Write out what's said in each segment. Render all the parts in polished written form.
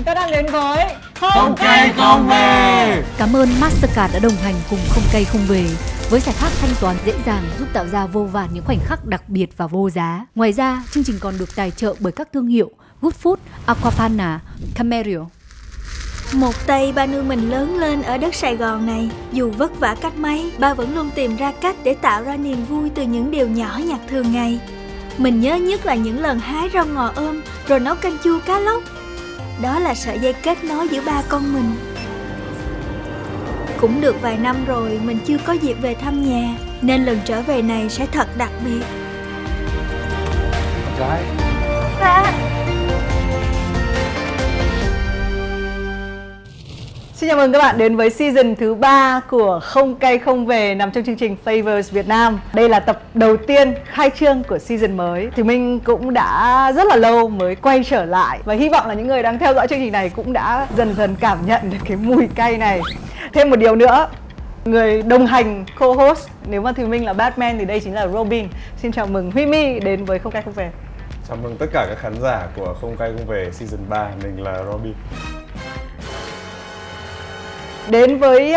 ta đang đến với Không Cay Không Về. Cảm ơn Mastercard đã đồng hành cùng Không Cay Không Về với giải pháp thanh toán dễ dàng giúp tạo ra vô vàn những khoảnh khắc đặc biệt và vô giá. Ngoài ra, chương trình còn được tài trợ bởi các thương hiệu Good Food, Aquafana, Camerio. Một tay ba nuôi mình lớn lên ở đất Sài Gòn này. Dù vất vả cách mấy, ba vẫn luôn tìm ra cách để tạo ra niềm vui từ những điều nhỏ nhặt thường ngày. Mình nhớ nhất là những lần hái rau ngò ôm rồi nấu canh chua cá lóc. Đó là sợi dây kết nối giữa ba con mình. Cũng được vài năm rồi mình chưa có dịp về thăm nhà, nên lần trở về này sẽ thật đặc biệt. Gái. Xin chào mừng các bạn đến với season thứ 3 của Không Cay Không Về nằm trong chương trình Flavors Việt Nam. Đây là tập đầu tiên khai trương của season mới. Thì mình cũng đã rất là lâu mới quay trở lại và hy vọng là những người đang theo dõi chương trình này cũng đã dần dần cảm nhận được cái mùi cay này. Thêm một điều nữa, người đồng hành co-host nếu mà Thùy Minh là Batman thì đây chính là Robin. Xin chào mừng Huy My đến với Không Cay Không Về. Chào mừng tất cả các khán giả của Không Cay Không Về season 3. Mình là Robin. Đến với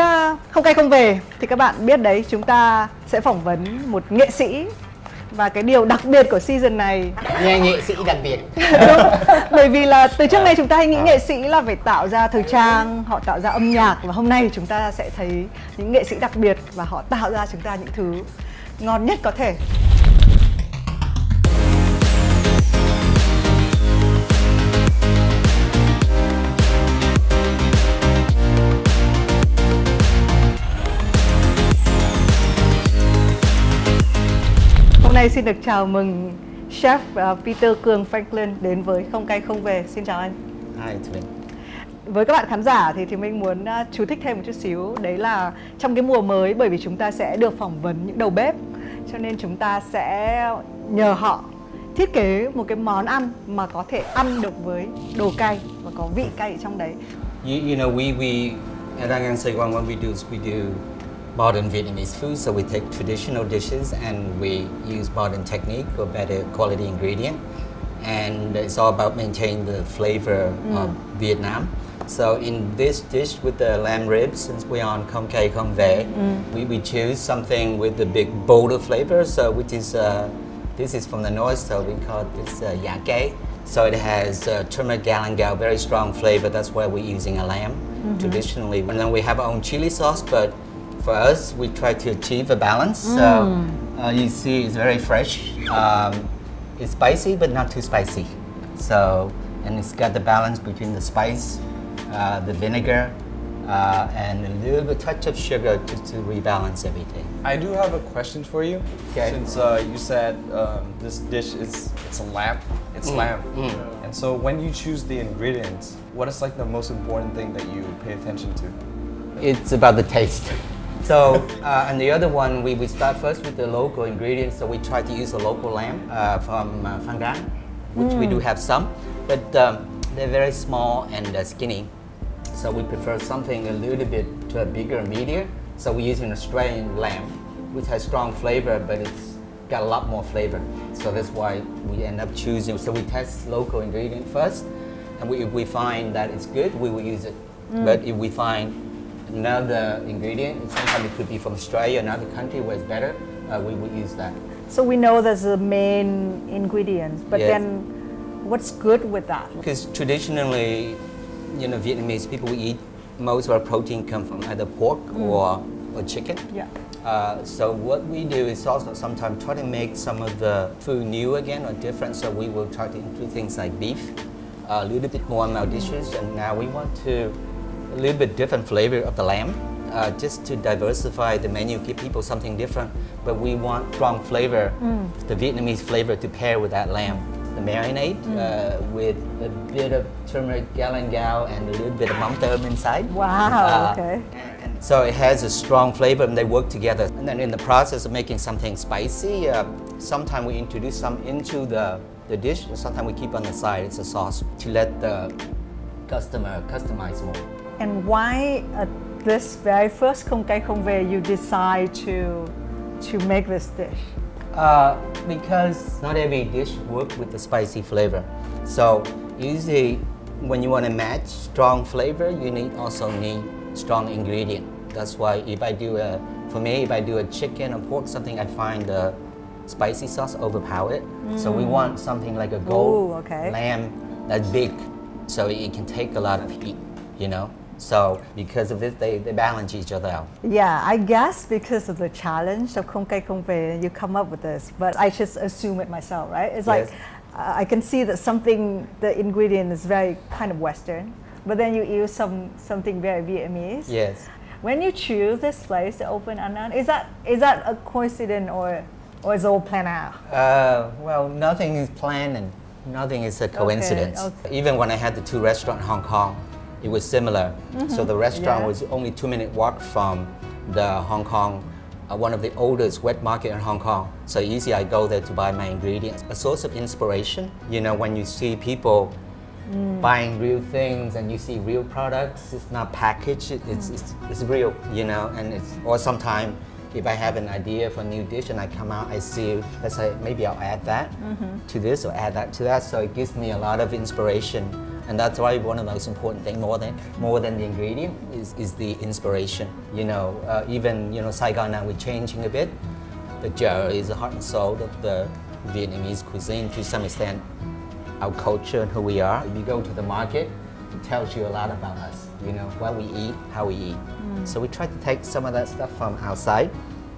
Không Cay Không Về thì các bạn biết đấy, chúng ta sẽ phỏng vấn một nghệ sĩ. Và cái điều đặc biệt của season này nghe nghệ sĩ đặc biệt. Đúng, bởi vì là từ trước nay chúng ta hay nghĩ nghệ sĩ là phải tạo ra thời trang, họ tạo ra âm nhạc. Và hôm nay chúng ta sẽ thấy những nghệ sĩ đặc biệt và họ tạo ra chúng ta những thứ ngon nhất có thể. Hôm nay xin được chào mừng chef Peter Cường Franklin đến với Không Cay Không Về. Xin chào anh. Hi, Thùy Minh. Với các bạn khán giả thì mình muốn chú thích thêm một chút xíu. Đấy là trong cái mùa mới, bởi vì chúng ta sẽ được phỏng vấn những đầu bếp, cho nên chúng ta sẽ nhờ họ thiết kế một cái món ăn mà có thể ăn được với đồ cay và có vị cay ở trong đấy. You know, we at Ănăn Saigon, what we do modern Vietnamese food. So we take traditional dishes and we use modern technique for better quality ingredient. And it's all about maintaining the flavor of Vietnam. So in this dish with the lamb ribs, since we're on Không Cay Không Về, we choose something with the big bolder flavor. So which is this is from the north, so we call this giá cay. So it has turmeric galangal, very strong flavor. That's why we're using a lamb traditionally. And then we have our own chili sauce, but for us, we try to achieve a balance. So you see, it's very fresh. It's spicy, but not too spicy. So, and it's got the balance between the spice, the vinegar, and a little bit touch of sugar to rebalance everything. I do have a question for you. Okay. Since you said this dish it's a lamb, it's lamb. And so when you choose the ingredients, what is like the most important thing that you pay attention to? It's about the taste. So, and the other one, we start first with the local ingredients. So we try to use a local lamb from Phan Rang, which we do have some, but they're very small and skinny. So we prefer something a little bit bigger and meatier. So we're using Australian lamb, which has strong flavor, but it's got a lot more flavor. So that's why we end up choosing. So we test local ingredient first, and if we find that it's good, we will use it. But if we find another ingredient, sometimes it could be from Australia, another country where it's better, we would use that. So we know there's the main ingredients, but Yes. then what's good with that? Because traditionally, you know, Vietnamese people, we eat, most of our protein come from either pork or chicken. Yeah. So what we do is also sometimes try to make some of the food new again or different. So we will try to include things like beef, a little bit more in our dishes, and now we want to a little bit different flavor of the lamb, just to diversify the menu, give people something different. But we want strong flavor, the Vietnamese flavor to pair with that lamb. The marinade with a bit of turmeric galangal and a little bit of mắm tôm inside. Wow, okay. So it has a strong flavor and they work together. And then in the process of making something spicy, sometimes we introduce some into the dish, and sometimes we keep on the side. It's a sauce to let the customer customize more. And why at this very first Không Cay Không Về you decide to make this dish? Because not every dish works with the spicy flavor. So usually when you want to match strong flavor, you also need strong ingredient. That's why if I do a chicken or pork something, I find the spicy sauce overpower it. So we want something like a gold lamb that's big, so it can take a lot of heat, you know. So because of it, they balance each other out. Yeah, I guess because of the challenge of Không Cay Không Về, you come up with this, but I just assume it myself, right? It's like, I can see that the ingredient is very kind of Western, but then you use something very Vietnamese. Yes. When you choose this place to open Ănăn, is that a coincidence or is it all planned out? Well, nothing is planned and nothing is a coincidence. Okay. Even when I had the 2 restaurants in Hong Kong, it was similar. So the restaurant was only 2-minute walk from the Hong Kong, one of the oldest wet market in Hong Kong. So easy, I go there to buy my ingredients. A source of inspiration, you know, when you see people buying real things and you see real products, it's not packaged, it's real, you know. And or sometimes if I have an idea for a new dish and I come out, I see, let's say, maybe I'll add that to this or add that to that. So it gives me a lot of inspiration. And that's why one of the most important things, more than the ingredient, is the inspiration. You know, even, you know, Saigon now we're changing a bit. The giới is the heart and soul of the Vietnamese cuisine to some extent. Our culture and who we are. If you go to the market, it tells you a lot about us. You know, what we eat, how we eat. So we try to take some of that stuff from outside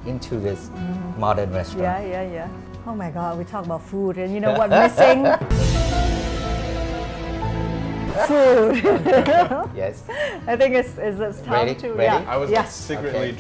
into this modern restaurant. Yeah. Oh my God, we talk about food, and you know what missing? Food. Yes. I think it's time to. Ready? Yeah. I was secretly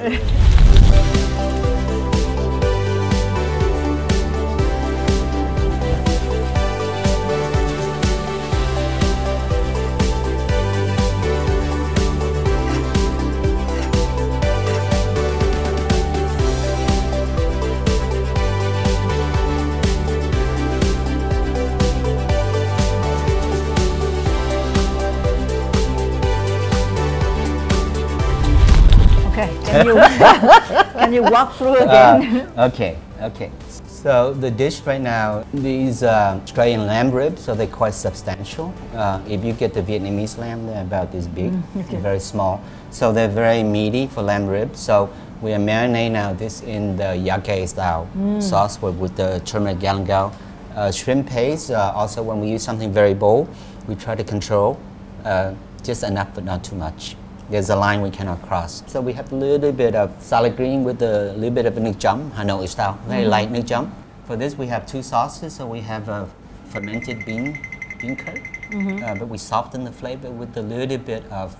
Okay. Can you walk through again? Okay. So the dish right now, these Australian lamb ribs, so they're quite substantial. If you get the Vietnamese lamb, they're about this big, they're very small. So they're very meaty for lamb ribs. So we are marinating now this in the yake style sauce with the turmeric galangal. Shrimp paste, also when we use something very bold, we try to control just enough but not too much. There's a line we cannot cross. So we have a little bit of salad green with a little bit of nước chấm, Hanoi style, very light nước chấm. For this we have 2 sauces. So we have a fermented bean curd, but we soften the flavor with a little bit of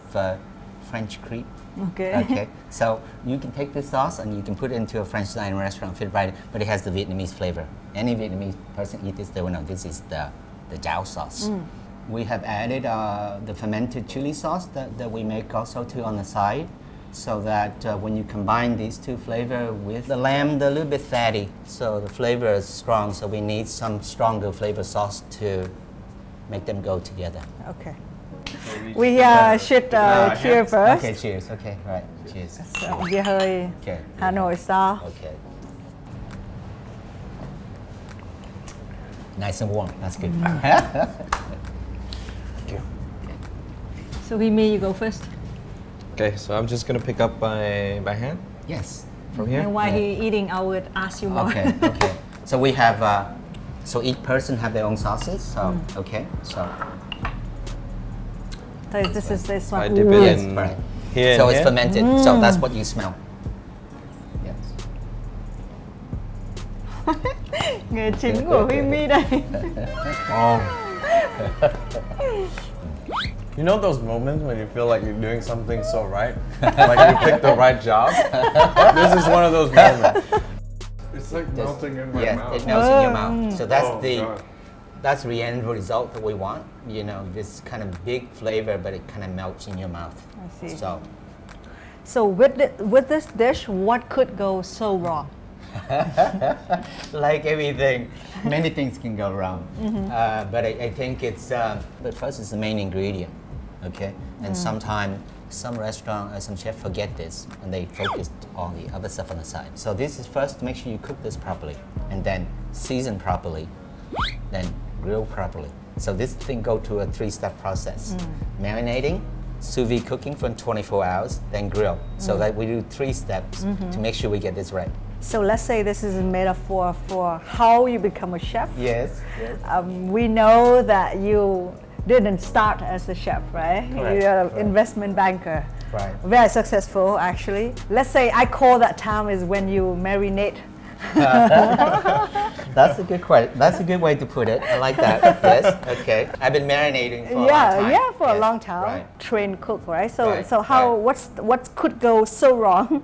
French cream. Okay. So you can take this sauce and you can put it into a French dining restaurant, fit right, but it has the Vietnamese flavor. Any Vietnamese person eat this, they will know this is the cháo sauce. We have added the fermented chili sauce that we make also too on the side, so that when you combine these 2 flavors with the lamb, they're a little bit fatty, so the flavor is strong, so we need some stronger flavor sauce to make them go together. Okay. We should cheer first. Okay, cheers. Okay, right. Cheers. Bia hơi Hanoi style. Okay. Nice and warm. That's good. So Himi, you go first. Okay, so I'm just gonna pick up by hand. Yes. From here. And while he eating, I would ask you more. Okay. So we have, so each person have their own sauces. So okay. So this is this one. I dip it in right. here. So and it's here. fermented. So that's what you smell. Yes. Nghề chính của Himi đây. You know those moments when you feel like you're doing something so right? Like you picked the right job? This is one of those moments. It's like melting in my mouth. It melts in your mouth. So that's the end result that we want. You know, this kind of big flavor, but it kind of melts in your mouth. I see. So with this dish, what could go so wrong? Like everything, many things can go wrong. But I think it's, but first it's the main ingredient, okay? And sometimes some restaurant or some chef forget this and they focus on the other stuff on the side. So this is first to make sure you cook this properly and then season properly, then grill properly. So this thing go through a 3-step process. Marinating, sous vide cooking for 24 hours, then grill. So that we do 3 steps to make sure we get this right. So let's say this is a metaphor for how you become a chef. Yes. We know that you didn't start as a chef, right? Correct, You're an correct. investment banker. Right. Very successful, actually. Let's say I call that time is when you marinate. That's a good question. That's a good way to put it. I like that. Yes. Okay. I've been marinating for a long time. Yeah, for a Yes, long time. Right. Trained cook, right? So, Right, so how? right. What could go so wrong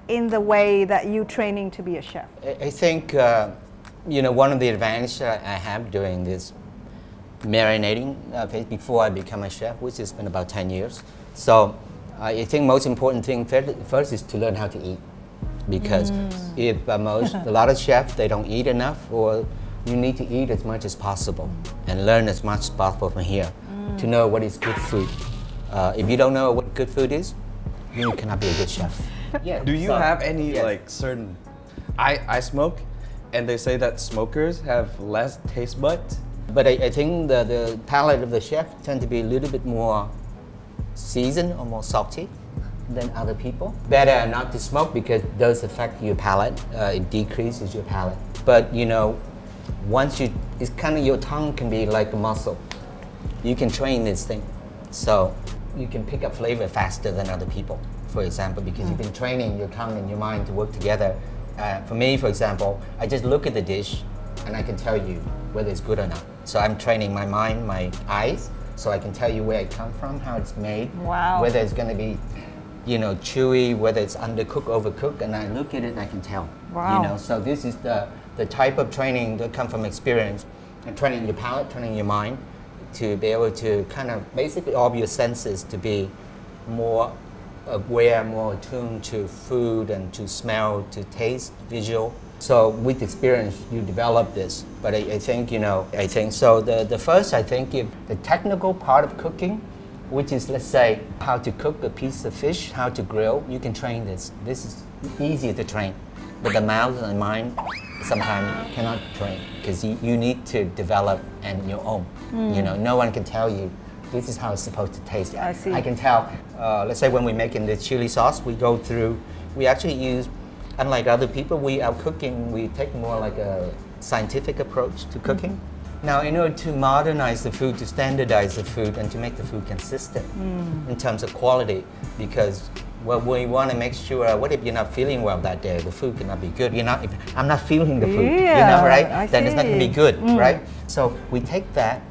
in the way that you training to be a chef? I think you know, one of the advantages I have doing this marinating phase before I become a chef, which has been about 10 years. So I think most important thing first is to learn how to eat, because if a lot of chefs, they don't eat enough, or you need to eat as much as possible and learn as much as possible from here to know what is good food. If you don't know what good food is, you cannot be a good chef. Yeah. Do you have any like certain? I smoke, and they say that smokers have less taste buds. But I think the palate of the chef tend to be a little bit more seasoned or more salty than other people. Better not to smoke because it does affect your palate. It decreases your palate. But you know, once it's kind of, your tongue can be like a muscle. You can train this thing, so you can pick up flavor faster than other people. For example, because you've been training your tongue and your mind to work together. For me, for example, I just look at the dish and I can tell you whether it's good or not. So I'm training my mind, my eyes, so I can tell you where it comes from, how it's made, whether it's going to be, you know, chewy, whether it's undercooked, overcooked, and I look at it and I can tell. You know, so this is the type of training that comes from experience, and training your palate, training your mind to be able to kind of basically all of your senses to be more aware, more attuned to food and to smell, to taste, visual. So with experience, you develop this. But I think, you know, I think so. The first, I think, if the technical part of cooking, which is, let's say, how to cook a piece of fish, how to grill, you can train this. This is easier to train. But the mouth and the mind, sometimes you cannot train, because you need to develop on your own. You know, no one can tell you this is how it's supposed to taste. I see. I can tell, let's say when we're making the chili sauce, we actually use, unlike other people, our cooking, we take more like a scientific approach to cooking. Now, in order to modernize the food, to standardize the food, and to make the food consistent in terms of quality, because we want to make sure, what if you're not feeling well that day? The food cannot be good. If I'm not feeling the food, you know, right? Then it's not going to be good, right? So we take that,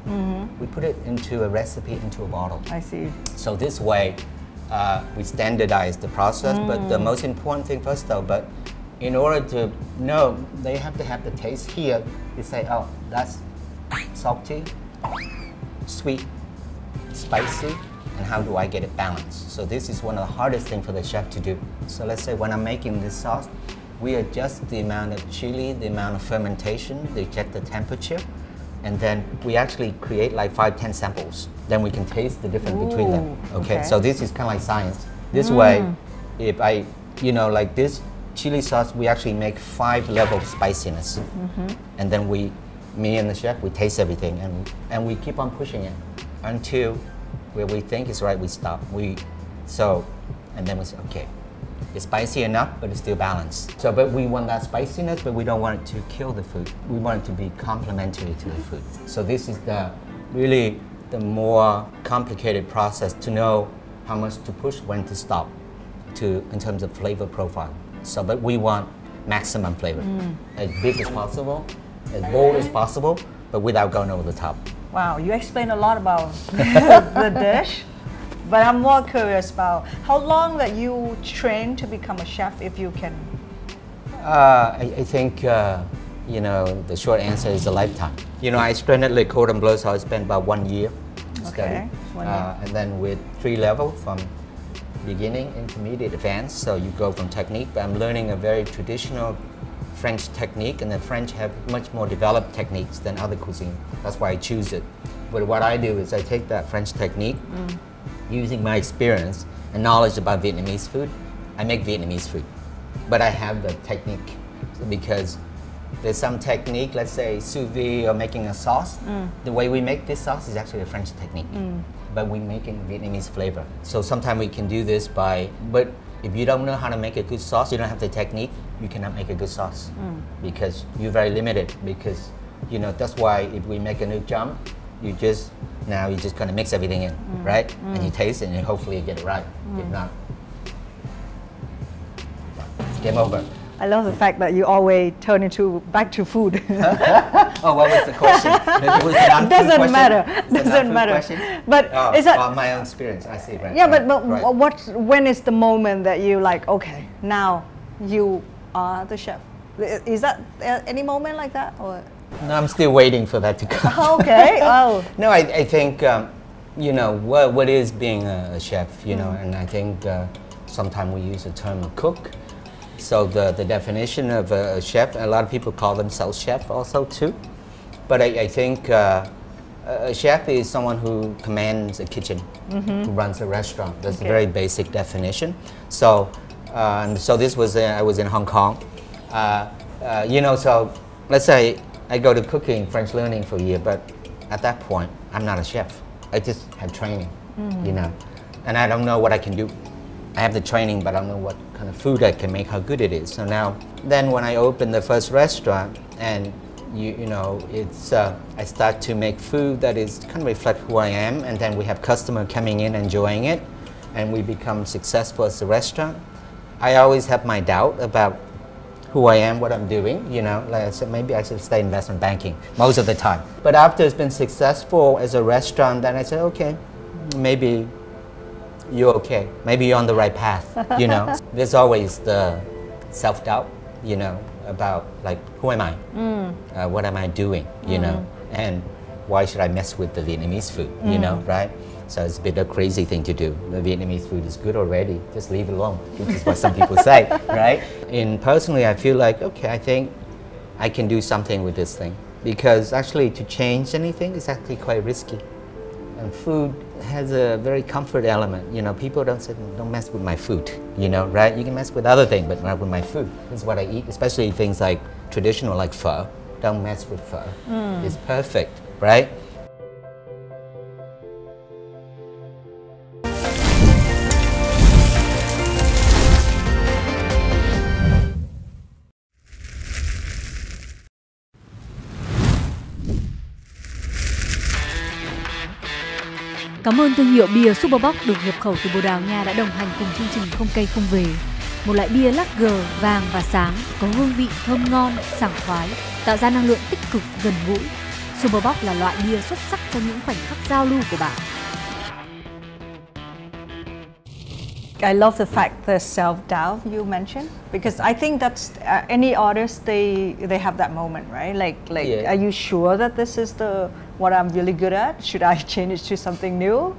we put it into a recipe, into a bottle. I see. So this way, we standardize the process. But the most important thing first, though, but in order to know, they have to have the taste here. You say, oh, that's salty, sweet, spicy, and how do I get it balanced? So this is one of the hardest things for the chef to do. So let's say when I'm making this sauce, we adjust the amount of chili, the amount of fermentation, they check the temperature, and then we actually create like 5-10 samples. Then we can taste the difference between them. Okay, so this is kind of like science. This way, if I, you know, like this chili sauce, we actually make 5 levels of spiciness. And then me and the chef, we taste everything, and we keep on pushing it until where we think is right, we stop. And then we say, okay, it's spicy enough, but it's still balanced. So, but we want that spiciness, but we don't want it to kill the food. We want it to be complementary to the food. So this is really the more complicated process to know how much to push, when to stop, in terms of flavor profile. So, but we want maximum flavor, as big as possible, as bold as possible, but without going over the top. Wow, you explained a lot about the dish, but I'm more curious about how long that you train to become a chef, if you can. I think, you know, the short answer is a lifetime. You know, I studied Le Cordon Bleu, so I spent about 1 year to study. And then with 3 levels, from beginning, intermediate, advanced, so you go from technique, but I'm learning a very traditional French technique, and the French have much more developed techniques than other cuisine. That's why I choose it. But what I do is I take that French technique, using my experience and knowledge about Vietnamese food, I make Vietnamese food. But I have the technique, because There's some technique, let's say sous vide or making a sauce. The way we make this sauce is actually a French technique, but we make it in Vietnamese flavor. So sometimes we can do this but if you don't know how to make a good sauce, you don't have the technique, you cannot make a good sauce because you're very limited. Because that's why if we make a new jump, you're just gonna mix everything in, right? And you taste it and hopefully you get it right. If not, game over. I love the fact that you always turn back to food. Oh, what was the question? It was an Doesn't matter. Doesn't Doesn't matter. Question? But is that my own experience? I see, right? Yeah, right, but right. When is the moment that you like? Okay, now you are the chef. Is that any moment like that, or? No, I'm still waiting for that to come. Okay. Oh. No, I think what is being a chef, and I think sometimes we use the term cook. So the definition of a chef, a lot of people call themselves chef also too. But I think a chef is someone who commands a kitchen, who runs a restaurant. That's a very basic definition. So so this was I was in Hong Kong. So let's say I go to cooking, French learning for a year, but at that point I'm not a chef. I just had training, and I don't know what I can do. I have the training, but I don't know what kind of food I can make, how good it is. So then when I opened the first restaurant, and it's I start to make food that is kind of reflect who I am, and then we have customer coming in enjoying it, and we become successful as a restaurant. I always have my doubt about who I am, what I'm doing. Like I said, maybe I should stay in investment banking most of the time. But after it's been successful as a restaurant, then I said, okay, maybe you're okay. Maybe you're on the right path, There's always the self-doubt, about like, who am I? What am I doing, And why should I mess with the Vietnamese food, right? So it's a bit of a crazy thing to do. The Vietnamese food is good already. Just leave it alone, which is what some people say, right? And personally, I feel like, okay, I think I can do something with this thing. Because actually to change anything is actually quite risky. And food has a very comfort element. People don't say, don't mess with my food, right? You can mess with other things, but not with my food. This is what I eat, especially things like traditional, like pho. Don't mess with pho. It's perfect, right? Cảm ơn thương hiệu bia Superbox được nhập khẩu từ Bồ Đào Nha đã đồng hành cùng chương trình Không Cay Không Về. Một loại bia lager vàng và sáng, có hương vị thơm ngon, sảng khoái, tạo ra năng lượng tích cực gần gũi. Superbox là loại bia xuất sắc cho những khoảnh khắc giao lưu của bạn. I love the fact the self-doubt you mentioned, because I think that's any artist they have that moment, right? Like Are you sure that this is what I'm really good at? Should I change it to something new?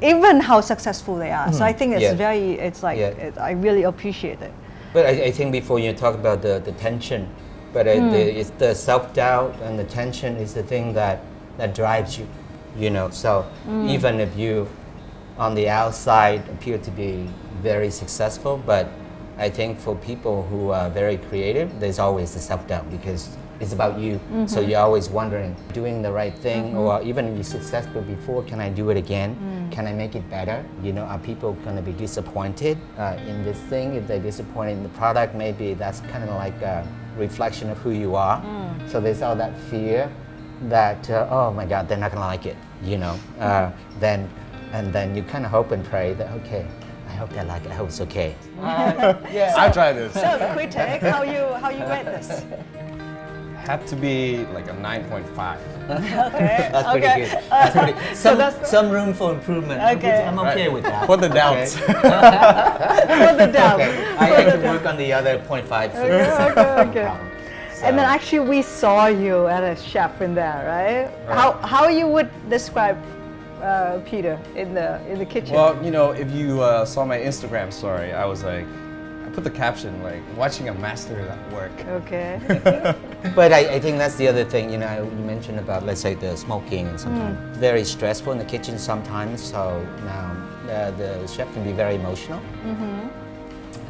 Even how successful they are. So I think it's I really appreciate it. But I think before you talk about the tension, but it's the self-doubt and the tension is the thing that drives you, So even if you on the outside appear to be very successful, but I think for people who are very creative, there's always the self-doubt because it's about you. So you're always wondering, doing the right thing, or even if you're successful before, can I do it again? Can I make it better? Are people going to be disappointed in this thing? If they're disappointed in the product, maybe that's kind of like a reflection of who you are. So there's all that fear that, oh my God, they're not going to like it, And then you kind of hope and pray that, okay, I hope they like it, I hope it's okay. I'll try this. So, quick take, how you rate this? Had to be like a 9.5. Okay. That's pretty good. That's pretty, some room for improvement. Okay. I'm okay with that. For the doubts. For the doubt. Okay. I can work on the other 0.5. Okay. So. And then actually we saw you as a chef in there, right? How you would describe Peter in the kitchen? Well, if you saw my Instagram story, I was like, I put the caption like watching a master at work. Okay. But I think that's the other thing. You mentioned about, let's say, the smoking and sometimes very stressful in the kitchen sometimes. So now the chef can be very emotional.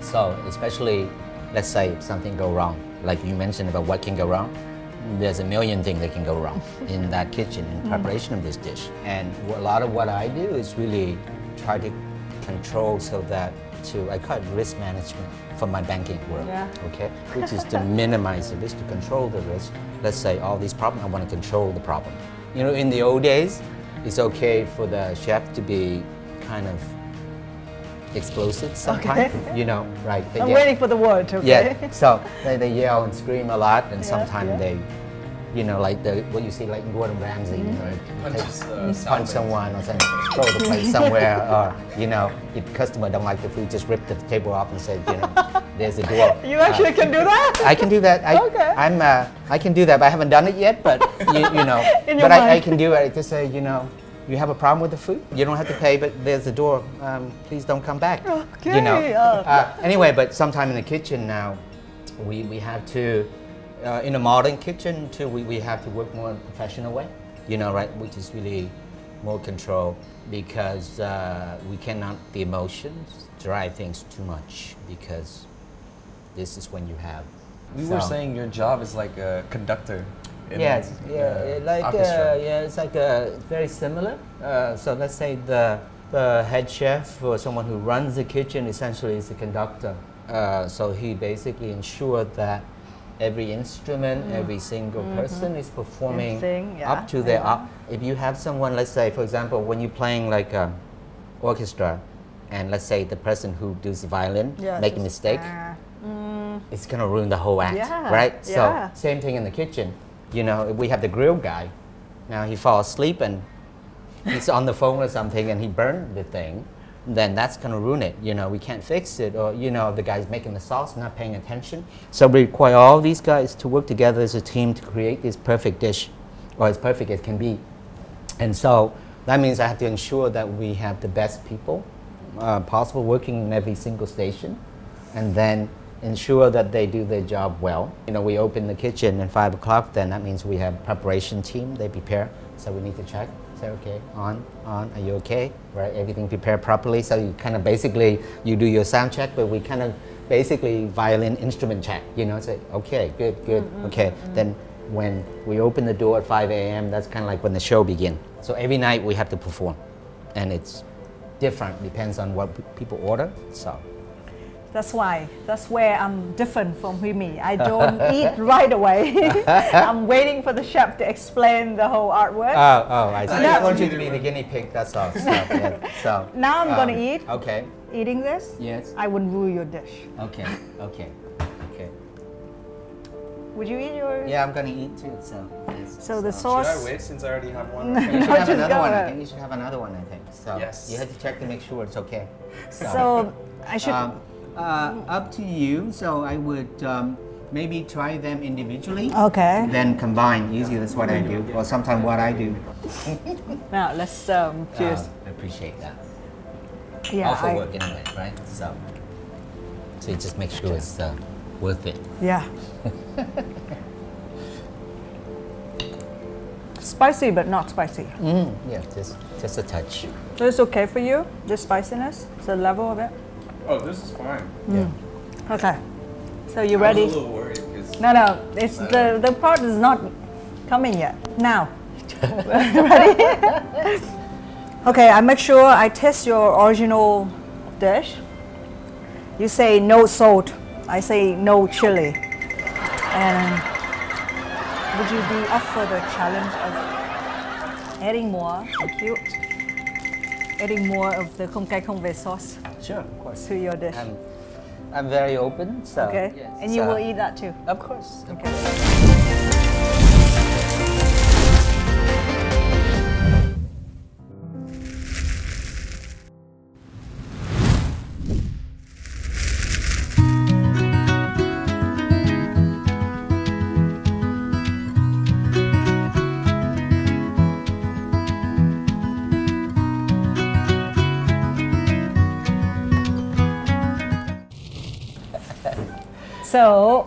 So especially, let's say, if something go wrong, like you mentioned about what can go wrong. There's a million things that can go wrong in that kitchen in preparation of this dish. And a lot of what I do is really try to control so that I call it risk management from my banking world, okay? Which is to minimize the risk, to control the risk. Let's say all these problems, I want to control the problem. You know, in the old days, it's okay for the chef to be kind of explosive sometimes, you know, right? I'm waiting for the word, okay? Yeah, so they yell and scream a lot, and sometimes they, you know, like what you see like Gordon Ramsay, you know, punch someone or something, throw the plate somewhere, or, you know, if the customer don't like the food, just rip the table off and say, you know, there's a door. You actually can do that? I can do that. I can do that, but I haven't done it yet, but, you know, but I can do it. I just say, you know, you have a problem with the food? You don't have to pay, but there's the door. Please don't come back. Okay. You know. Anyway, but sometime in the kitchen now, we have to, in a modern kitchen too, we have to work more in a professional way. You know, right? Which is really more control, because we cannot the emotions drive things too much, because this is when you have. We were saying your job is like a conductor. Yes, it's like very similar. So let's say the head chef or someone who runs the kitchen essentially is the conductor. So he basically ensures that every instrument, every single person is performing up to their. If you have someone, let's say, for example, when you're playing like an orchestra, and let's say the person who does the violin make a mistake, it's gonna ruin the whole act, right? So same thing in the kitchen. You know, we have the grill guy. Now he falls asleep and he's on the phone or something and he burned the thing. Then that's gonna ruin it. You know, we can't fix it. Or, you know, the guy's making the sauce, not paying attention. So we require all these guys to work together as a team to create this perfect dish, or as perfect as can be. And so that means I have to ensure that we have the best people possible working in every single station, and then ensure that they do their job well. You know, we open the kitchen at 5 o'clock, then that means we have preparation team, they prepare. So we need to check, say, okay, on, are you okay? Right, everything prepared properly. So you kind of basically, you do your sound check, but we kind of basically violin instrument check, you know, say, okay, good, okay. Then when we open the door at 5 a.m., that's kind of like when the show begins. So every night we have to perform, and it's different, depends on what people order, so. That's where I'm different from Huy Mi. I don't eat right away. I'm waiting for the chef to explain the whole artwork. I see. I want you to be the guinea pig, that's all. So now I'm gonna eat. Okay. Eating this? Yes. I wouldn't ruin your dish. Okay. Would you eat yours? Yeah, I'm gonna eat too, so. Yes. So the sauce. Should I wait since I already have one? You should have another one. I think you should have another one, I think. So yes. You have to check to make sure it's okay. So I should. Up to you. So I would maybe try them individually. Okay. Then combine. Usually that's what I do, or sometimes what I do. Now let's cheers. I appreciate that. Yeah. All for work anyway, right? So you just make sure it's worth it. Yeah. Spicy, but not spicy. Yeah, just a touch. So it's okay for you, the spiciness, the level of it? Oh, this is fine. Yeah. Okay. So you ready? I was a little worried because No. It's the part is not coming yet. Now. Ready? Okay. I make sure I taste your original dish. You say no salt. I say no chili. And would you be up for the challenge of adding more? Thank you. Adding more of the Không Cay Không Về sauce. Sure, of course. To your dish. I'm very open, so. Okay. Yes. And you will eat that too. Of course. Okay. So,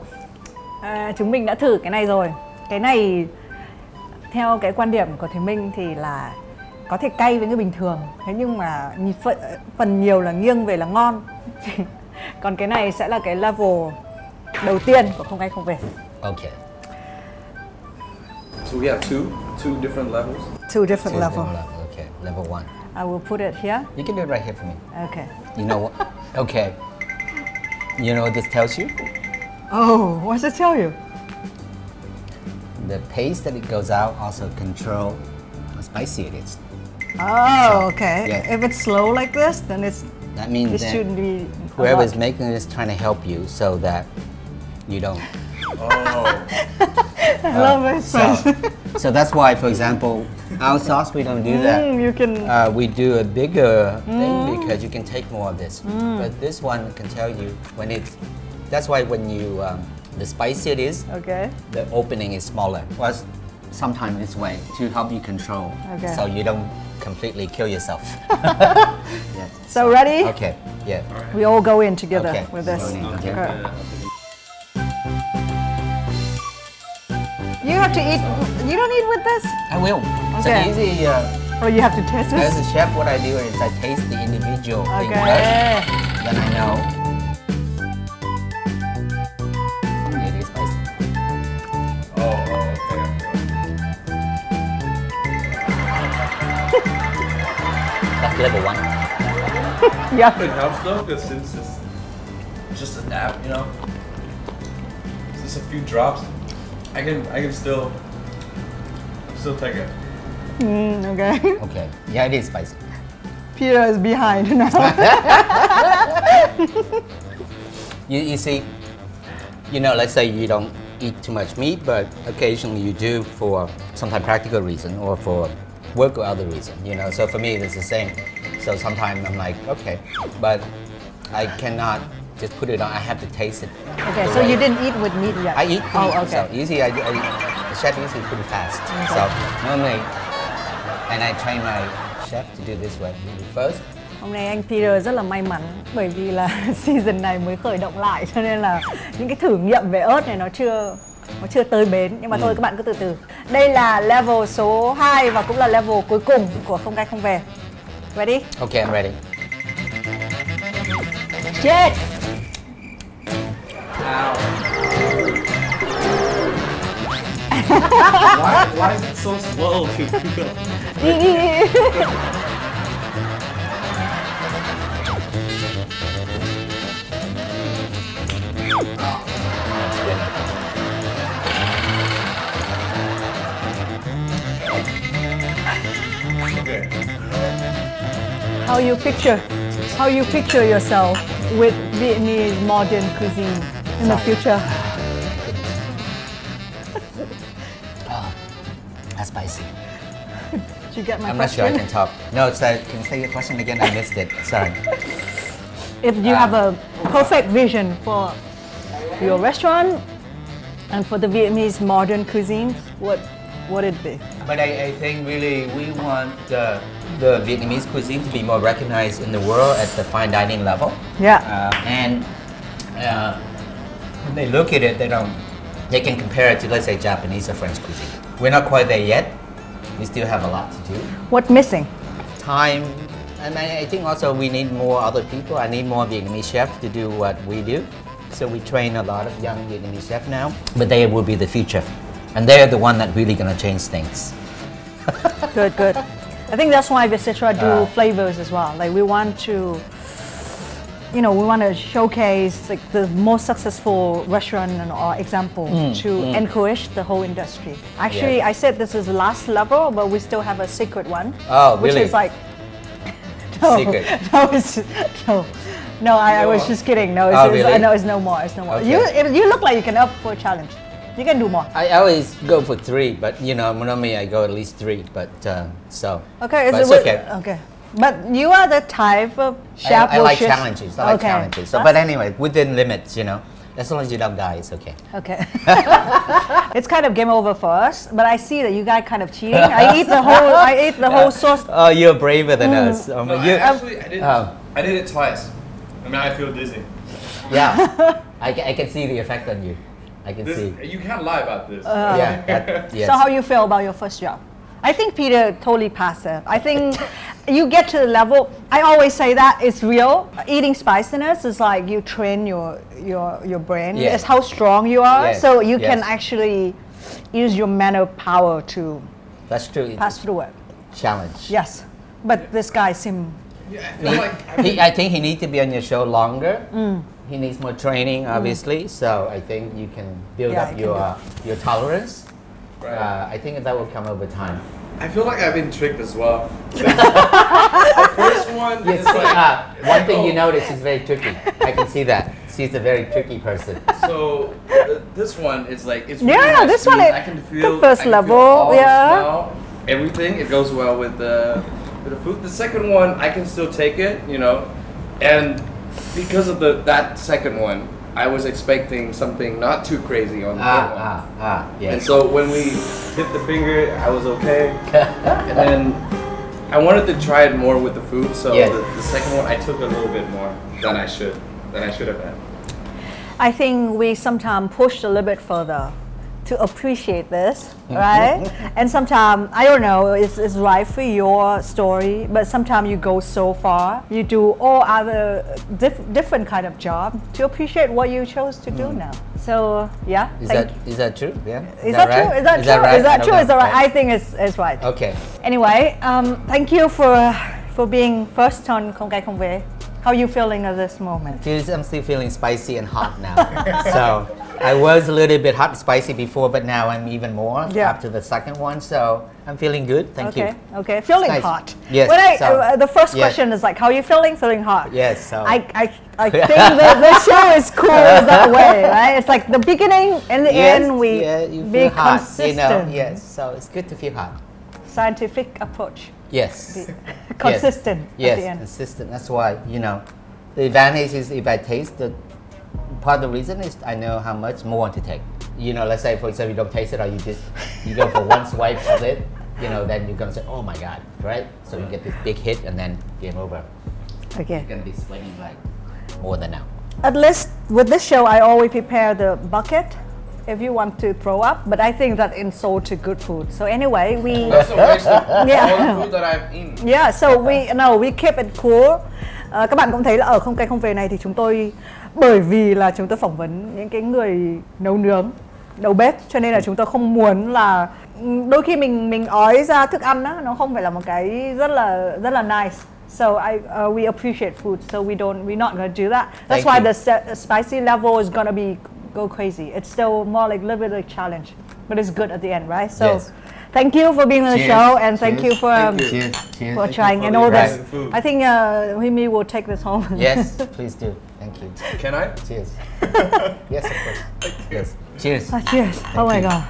chúng mình đã thử cái này rồi. Cái này theo cái quan điểm của Thùy Minh thì là có thể cay với người bình thường. Thế nhưng mà phần nhiều là nghiêng về là ngon. Còn cái này sẽ là cái level đầu tiên của Không Cay Không Về. Okay. So we have two different levels. Two different level. Okay, level 1. I will put it here. You can do it right here for me. Okay. You know what? Okay. You know what this tells you? Oh, what does it tell you? The pace that it goes out also control how spicy it is. Oh, okay. Yeah. If it's slow like this, then That means it that shouldn't be. whoever's making this is trying to help you so that you don't. Oh. I love it. So that's why, for example, our sauce we don't do that. You can. We do a bigger thing because you can take more of this. But this one can tell you when it's. That's why when you the spicier it is, Okay. the opening is smaller. Well, sometimes this way to help you control, Okay. so you don't completely kill yourself. Yes. So ready? Okay. Yeah. We all go in together Okay. with this. Go in, Okay. okay. You have to eat. You don't eat with this? I will. It's Okay. an easy. Or you have to taste As a this? chef, what I do is I taste the individual thing Okay. first, then I know. It is spicy. Okay. That's level 1. Yeah. It helps though, because since it's just a nap, you know, it's just a few drops. I can still take it. Okay. Okay. Yeah, it is spicy. Peter is behind now. You see, you know, let's say you don't eat too much meat, but occasionally you do for sometimes practical reason or for work or other reason, you know. So for me, it's the same. So sometimes I'm like, okay, but I cannot just put it on. I have to taste it. Okay, so you didn't eat with meat yet? I eat meat, Oh, okay. so usually the chef usually pretty fast. So normally, and I train my chef to do this way. First, Hôm nay anh Peter rất là may mắn bởi vì là season này mới khởi động lại cho nên là những cái thử nghiệm về ớt này nó chưa tới bến, nhưng mà thôi các bạn cứ từ từ. Đây là level số 2 và cũng là level cuối cùng của Không Cay Không Về. Ready? okay, I'm ready. Chết! Ow. Why is it so slow to cook up? Đi. Okay. How you picture yourself with Vietnamese modern cuisine in the future? That's spicy. Did you get my I'm not sure I question? can talk. No, it's can you say your question again? I missed it. Sorry. If you have a perfect vision for your restaurant and for the Vietnamese modern cuisine, what would it be? But I think really we want the Vietnamese cuisine to be more recognized in the world at the fine dining level. Yeah. And when they look at it, they can compare it to, let's say, Japanese or French cuisine. We're not quite there yet. We still have a lot to do. What's missing? Time, and I think also we need more other people. I need more Vietnamese chefs to do what we do. So we train a lot of young Vietnamese chefs now, but they will be the future. And they're the one that really gonna change things. Good. I think that's why etc. do flavors as well. Like we want to, we want to showcase like the most successful restaurant or example to encourage the whole industry. Actually, Yeah. I said this is the last level, but we still have a secret one. Oh, which really? is like no, Secret. No, I was just kidding. No, Really? no, it's no more. It's no more. Okay. You look like you can up for a challenge. You can do more. I always go for 3, but normally I go at least 3. But so. Okay, but it's okay. Okay, but you are the type of chef. I like who challenges. I like challenges. So, but anyway, within limits, as long as you don't die, it's okay. Okay. It's kind of game over for us, but I see that you guys kind of cheating. I ate the whole sauce. Oh, you're braver than us. No, I did it twice. I mean, I feel dizzy. Yeah, I can see the effect on you. I can see. You can't lie about this. Yes. So how you feel about your first job? I think Peter totally passed it. I think you get to the level. I always say that it's real. Eating spiciness is like you train your brain. Yes. It's how strong you are. Yes. So you Yes. can actually use your mental power to That's true. pass through it. Challenge. Yes, but this guy seemed. Yeah, I feel like I think he needs to be on your show longer. He needs more training, obviously. So I think you can build Yeah, up I can your tolerance. Right. I think that will come over time. I feel like I've been tricked as well. First one Yes, is like one thing you notice is very tricky. I can see that. She's a very tricky person. so. This one is like it's Yeah, really nice this to one me. is I can feel the first I can level, Feel all the yeah. smell, everything. It goes well with the food. The second one I can still take it, you know, and because of that second one, I was expecting something not too crazy on the third one. Yes. And so when we hit the finger, I was okay. And then I wanted to try it more with the food, so Yes. the second one I took a little bit more than I should have had. I think we sometimes pushed a little bit further to appreciate this, right? And sometimes, I don't know, it's right for your story, but sometimes you go so far, you do all other different kind of job to appreciate what you chose to do now. So, yeah. Is that true? Yeah. Is that true? right? Is that true? right? Is that I true? don't Is that know. right? I think it's right. Okay. Anyway, thank you for being first on Không Cay Không Về. How are you feeling at this moment? Because I'm still feeling spicy and hot now. So I was a little bit hot and spicy before, but now I'm even more after the second one. So I'm feeling good. Thank you. Okay, feeling Nice. hot. Yes, When so- the first yes. question is like, how are you feeling? Feeling hot. Yes. So I think the show is cool that way, right? It's like the beginning and the yes, end we you be feel hot. consistent. You know. Yes. So it's good to feel hot. Scientific approach. Yes. Consistent Yes. at the end. Consistent. That's why, you know, the advantage is if I taste the part of the reason is I know how much more to take. You know, let's say for example you don't taste it or you go for one swipe of it, you know, then you're gonna say, oh my god, right? So you get this big hit and then game over. Okay. You're gonna be sweating like more than now. At least with this show, I always prepare the bucket if you want to throw up, but I think that insult to good food. So anyway, we That's a waste of all Yeah. the food that I've eaten. yeah, so we keep it cool. Các bạn cũng thấy là ở Không Cay Không Về này thì chúng tôi, bởi vì là chúng tôi phỏng vấn những cái người nấu nướng, đầu bếp, cho nên là chúng tôi không muốn là đôi khi mình ói ra thức ăn á, nó không phải là một cái rất là nice. So we appreciate food, so we're not gonna do that. That's Thank why you. the spicy level is gonna go crazy. It's still more like a little bit of a challenge, but it's good at the end, right? So. Yes. Thank you for being on the Cheers. show, and thank Cheers. you for Thank you. Cheers. Cheers. for you trying for and the all this. amazing food. I think Himi will take this home. Yes, please do. Thank you. Can I? Cheers. Yes, of course. Yes. Cheers. Cheers. Oh my god.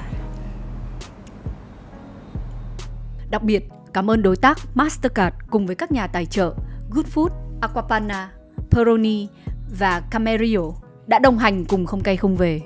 Đặc biệt, cảm ơn đối tác Mastercard cùng với các nhà tài trợ Good Food, Aquapana, Peroni và Camerio đã đồng hành cùng Không Cay Không Về.